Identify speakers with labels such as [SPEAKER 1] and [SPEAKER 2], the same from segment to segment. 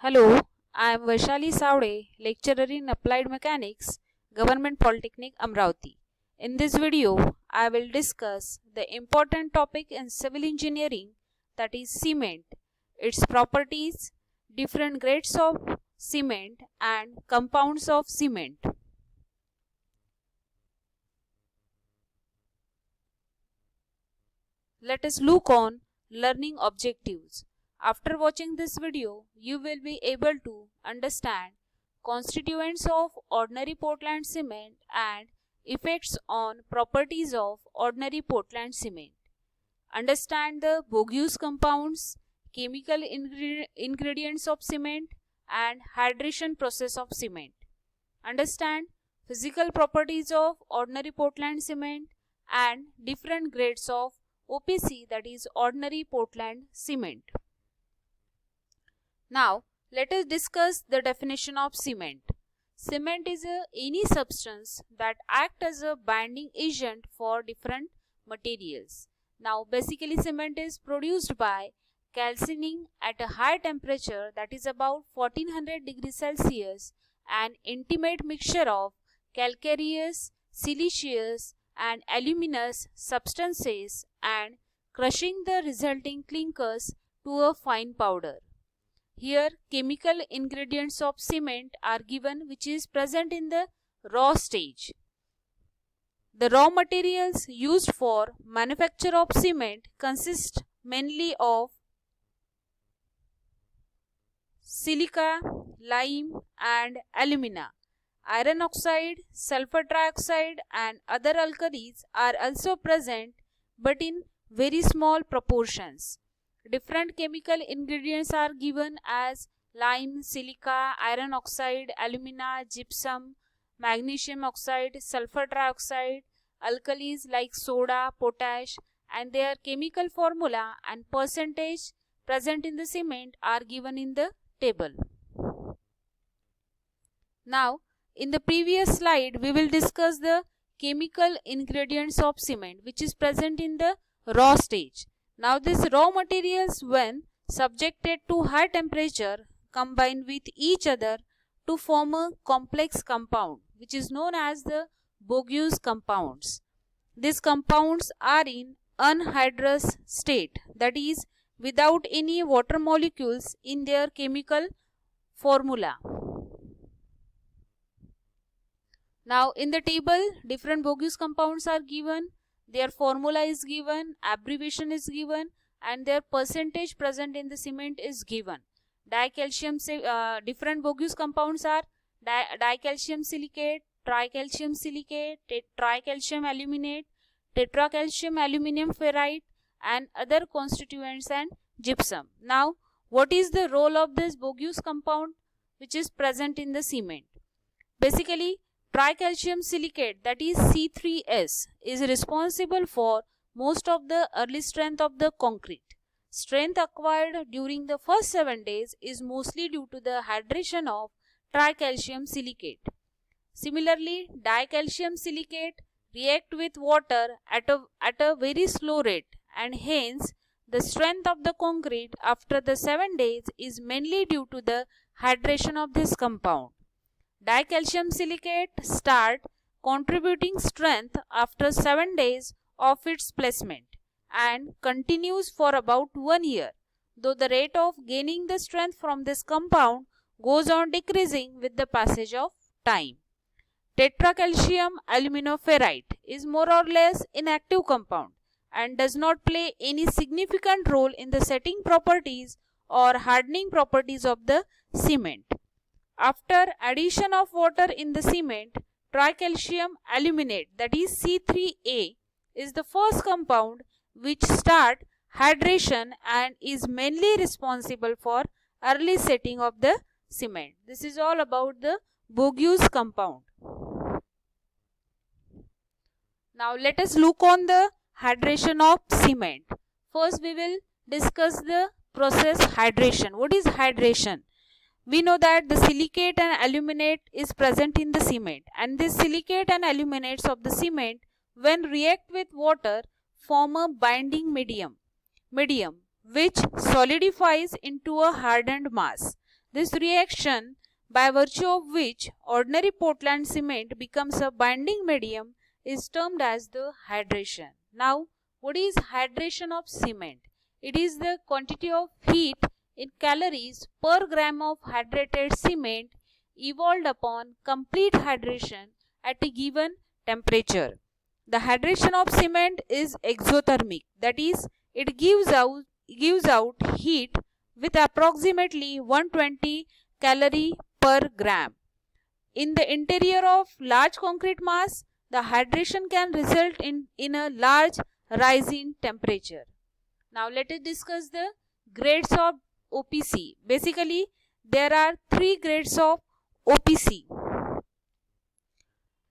[SPEAKER 1] Hello, I am Vaishali Savde, lecturer in Applied Mechanics, Government Polytechnic, Amravati. In this video, I will discuss the important topic in civil engineering, that is cement, its properties, different grades of cement and compounds of cement. Let us look on learning objectives. After watching this video, you will be able to understand constituents of ordinary Portland cement and effects on properties of ordinary Portland cement. Understand the bogus compounds, chemical ingredients of cement and hydration process of cement. Understand physical properties of ordinary Portland cement and different grades of OPC, that is ordinary Portland cement. Now, let us discuss the definition of cement. Cement is any substance that acts as a binding agent for different materials. Now, basically cement is produced by calcining at a high temperature, that is about 1400 degrees Celsius, an intimate mixture of calcareous, siliceous and aluminous substances and crushing the resulting clinkers to a fine powder. Here chemical ingredients of cement are given, which is present in the raw stage. The raw materials used for manufacture of cement consist mainly of silica, lime and alumina. Iron oxide, sulfur trioxide and other alkalis are also present, but in very small proportions. Different chemical ingredients are given as lime, silica, iron oxide, alumina, gypsum, magnesium oxide, sulfur trioxide, alkalis like soda, potash, and their chemical formula and percentage present in the cement are given in the table. Now, in the previous slide, we will discuss the chemical ingredients of cement, which is present in the raw stage. Now, these raw materials, when subjected to high temperature, combine with each other to form a complex compound, which is known as the bogus compounds. These compounds are in anhydrous state, that is, without any water molecules in their chemical formula. Now, in the table, different bogus compounds are given, their formula is given, abbreviation is given, and their percentage present in the cement is given. Different bogus compounds are dicalcium silicate, tricalcium silicate, tricalcium aluminate, tetracalcium aluminum ferrite, and other constituents and gypsum. Now, what is the role of this bogus compound which is present in the cement? Basically, tricalcium silicate, that is C3S, is responsible for most of the early strength of the concrete. Strength acquired during the first 7 days is mostly due to the hydration of tricalcium silicate. Similarly, dicalcium silicate react with water at a very slow rate, and hence the strength of the concrete after the 7 days is mainly due to the hydration of this compound. Dicalcium silicate start contributing strength after 7 days of its placement and continues for about 1 year, though the rate of gaining the strength from this compound goes on decreasing with the passage of time. Tetracalcium aluminoferrite is more or less inactive compound and does not play any significant role in the setting properties or hardening properties of the cement. After addition of water in the cement, tricalcium aluminate, that is C3A, is the first compound which start hydration and is mainly responsible for early setting of the cement. This is all about the bogus compound. Now, let us look on the hydration of cement. First, we will discuss the process hydration. What is hydration? We know that the silicate and aluminate is present in the cement, and this silicate and aluminates of the cement, when react with water, form a binding medium which solidifies into a hardened mass. This reaction, by virtue of which ordinary Portland cement becomes a binding medium, is termed as the hydration. Now, what is hydration of cement? It is the quantity of heat in calories per gram of hydrated cement evolved upon complete hydration at a given temperature. The hydration of cement is exothermic, that is, it gives out heat with approximately 120 calorie per gram. In the interior of large concrete mass, the hydration can result in a large rise in temperature. Now let us discuss the grades of OPC. Basically, there are 3 grades of OPC.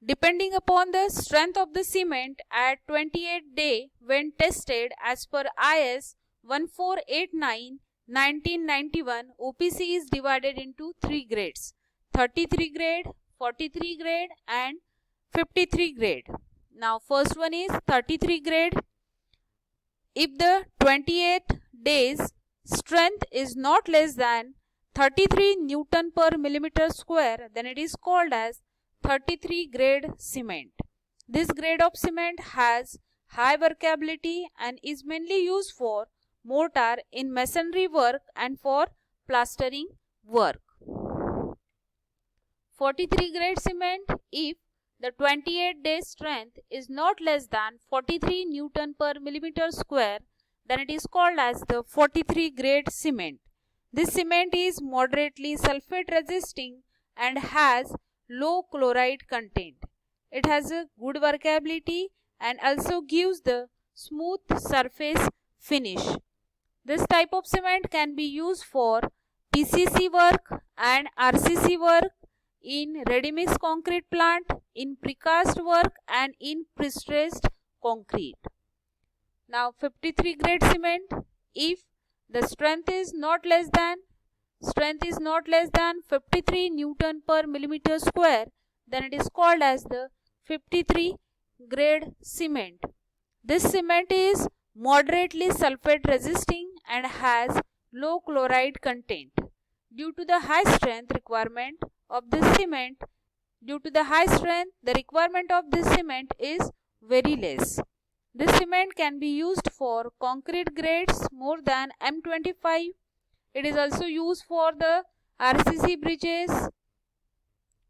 [SPEAKER 1] Depending upon the strength of the cement at 28 day when tested as per IS 1489-1991, OPC is divided into 3 grades: 33 grade, 43 grade and 53 grade. Now first one is 33 grade. If the 28 days strength is not less than 33 Newton per millimeter square, then it is called as 33 grade cement. This grade of cement has high workability and is mainly used for mortar in masonry work and for plastering work. 43 grade cement, if the 28 day strength is not less than 43 Newton per millimeter square, then it is called as the 43 grade cement. This cement is moderately sulfate resisting and has low chloride content. It has a good workability and also gives the smooth surface finish. This type of cement can be used for PCC work and RCC work, in ready-mix concrete plant, in precast work and in prestressed concrete. Now 53 grade cement, if the strength is not less than 53 Newton per millimeter square, then it is called as the 53 grade cement. This cement is moderately sulfate resisting and has low chloride content. Due to the high strength requirement of this cement, the requirement of this cement is very less. This cement can be used for concrete grades more than M25. It is also used for the RCC bridges.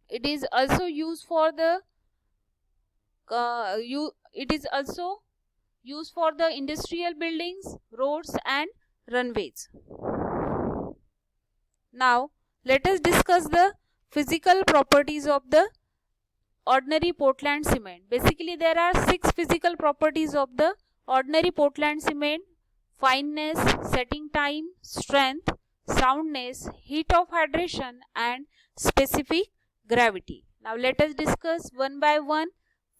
[SPEAKER 1] It is also used for the industrial buildings, roads and runways. Now let us discuss the physical properties of the ordinary Portland cement. Basically, there are 6 physical properties of the ordinary Portland cement: fineness, setting time, strength, soundness, heat of hydration and specific gravity. Now let us discuss one by one.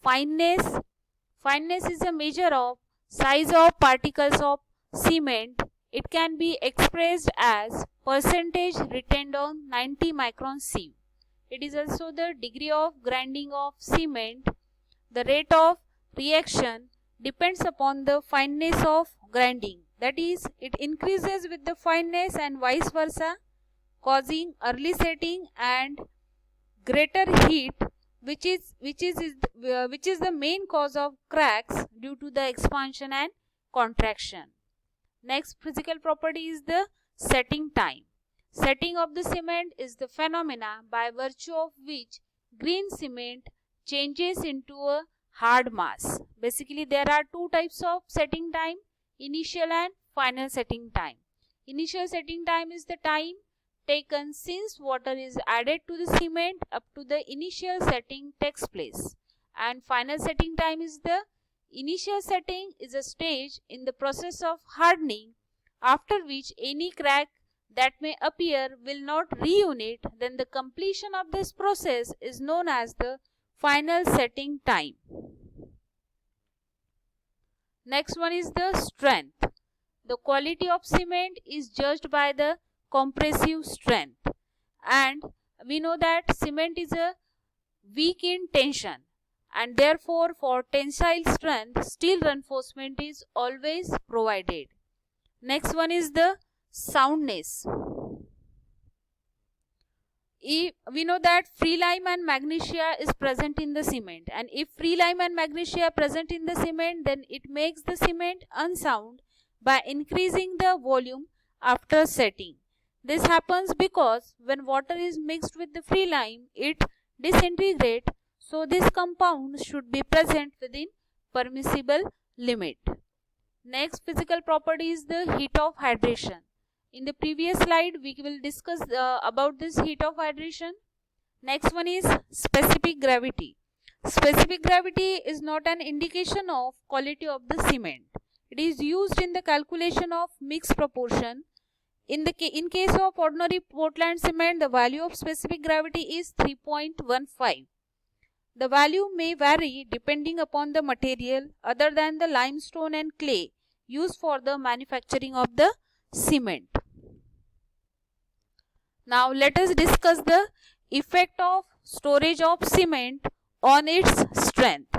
[SPEAKER 1] Fineness. Fineness is a measure of size of particles of cement. It can be expressed as percentage retained on 90 micron sieve. It is also the degree of grinding of cement. The rate of reaction depends upon the fineness of grinding. That is, it increases with the fineness and vice versa, causing early setting and greater heat, which is the main cause of cracks due to the expansion and contraction. Next physical property is the setting time. Setting of the cement is the phenomena by virtue of which green cement changes into a hard mass. Basically, there are 2 types of setting time: initial and final setting time. Initial setting time is the time taken since water is added to the cement up to the initial setting takes place, and final setting time is the initial setting is a stage in the process of hardening, after which any crack that may appear will not reunite. Then the completion of this process is known as the final setting time. Next one is the strength. The quality of cement is judged by the compressive strength, and we know that cement is a weak in tension, and therefore for tensile strength steel reinforcement is always provided. Next one is the soundness. we know that free lime and magnesia is present in the cement, and if free lime and magnesia are present in the cement, then it makes the cement unsound by increasing the volume after setting. This happens because when water is mixed with the free lime, it disintegrates, so this compound should be present within permissible limit. Next physical property is the heat of hydration. In the previous slide, we will discuss about this heat of hydration. Next one is specific gravity. Specific gravity is not an indication of quality of the cement. It is used in the calculation of mix proportion. In case of ordinary Portland cement, the value of specific gravity is 3.15. The value may vary depending upon the material other than the limestone and clay used for the manufacturing of the cement. Now let us discuss the effect of storage of cement on its strength.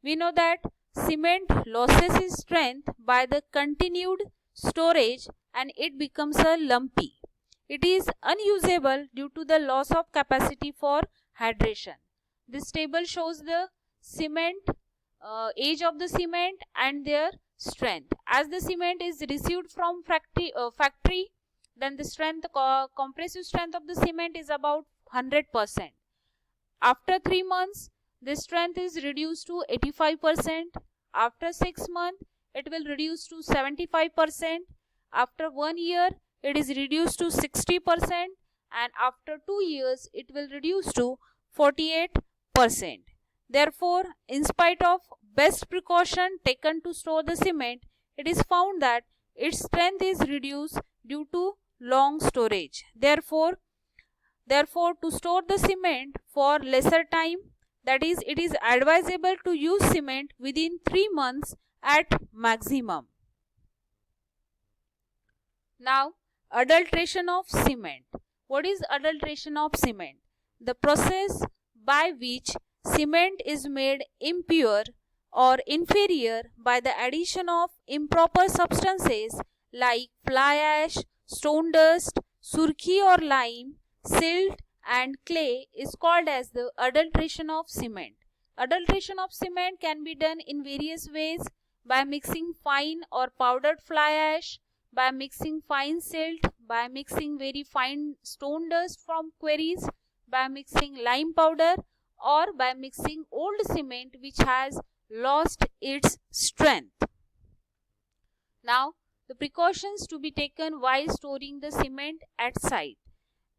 [SPEAKER 1] We know that cement loses its strength by the continued storage and it becomes a lumpy. It is unusable due to the loss of capacity for hydration. This table shows the cement, age of the cement and their strength. As the cement is received from factory, then the strength, compressive strength of the cement is about 100%. After 3 months, the strength is reduced to 85%. After 6 months, it will reduce to 75%. After 1 year, it is reduced to 60%. And after 2 years, it will reduce to 48%. Therefore, in spite of best precaution taken to store the cement, it is found that its strength is reduced due to long storage. Therefore, to store the cement for lesser time, that is, it is advisable to use cement within 3 months at maximum. Now, adulteration of cement. What is adulteration of cement? The process by which cement is made impure or inferior by the addition of improper substances like fly ash, stone dust, surkhi or lime, silt and clay is called as the adulteration of cement. Adulteration of cement can be done in various ways: by mixing fine or powdered fly ash, by mixing fine silt, by mixing very fine stone dust from quarries, by mixing lime powder, or by mixing old cement which has lost its strength. Now, the precautions to be taken while storing the cement at site.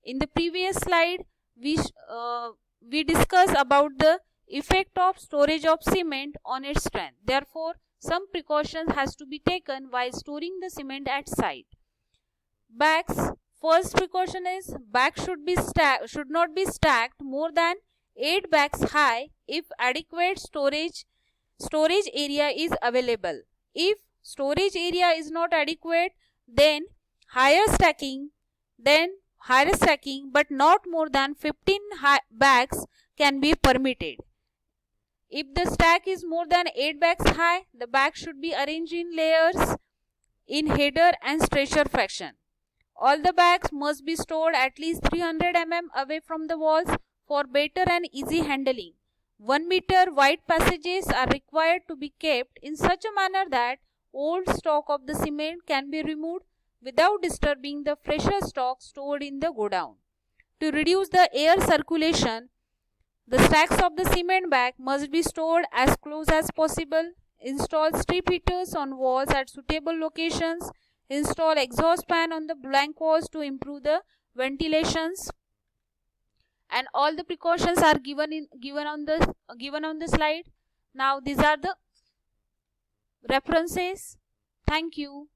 [SPEAKER 1] In the previous slide, we discussed about the effect of storage of cement on its strength. Therefore, some precautions has to be taken while storing the cement at site. Bags. First precaution is bags should not be stacked more than 8 bags high if adequate storage area is available. If storage area is not adequate, then higher stacking, but not more than 15 bags can be permitted. If the stack is more than 8 bags high, the bags should be arranged in layers in header and stretcher fashion. All the bags must be stored at least 300 mm away from the walls for better and easy handling. 1 meter wide passages are required to be kept in such a manner that old stock of the cement can be removed without disturbing the fresher stock stored in the godown. To reduce the air circulation, the stacks of the cement bag must be stored as close as possible. Install strip heaters on walls at suitable locations. Install exhaust fan on the blank walls to improve the ventilations. And all the precautions are given on the slide. Now these are the references. Thank you.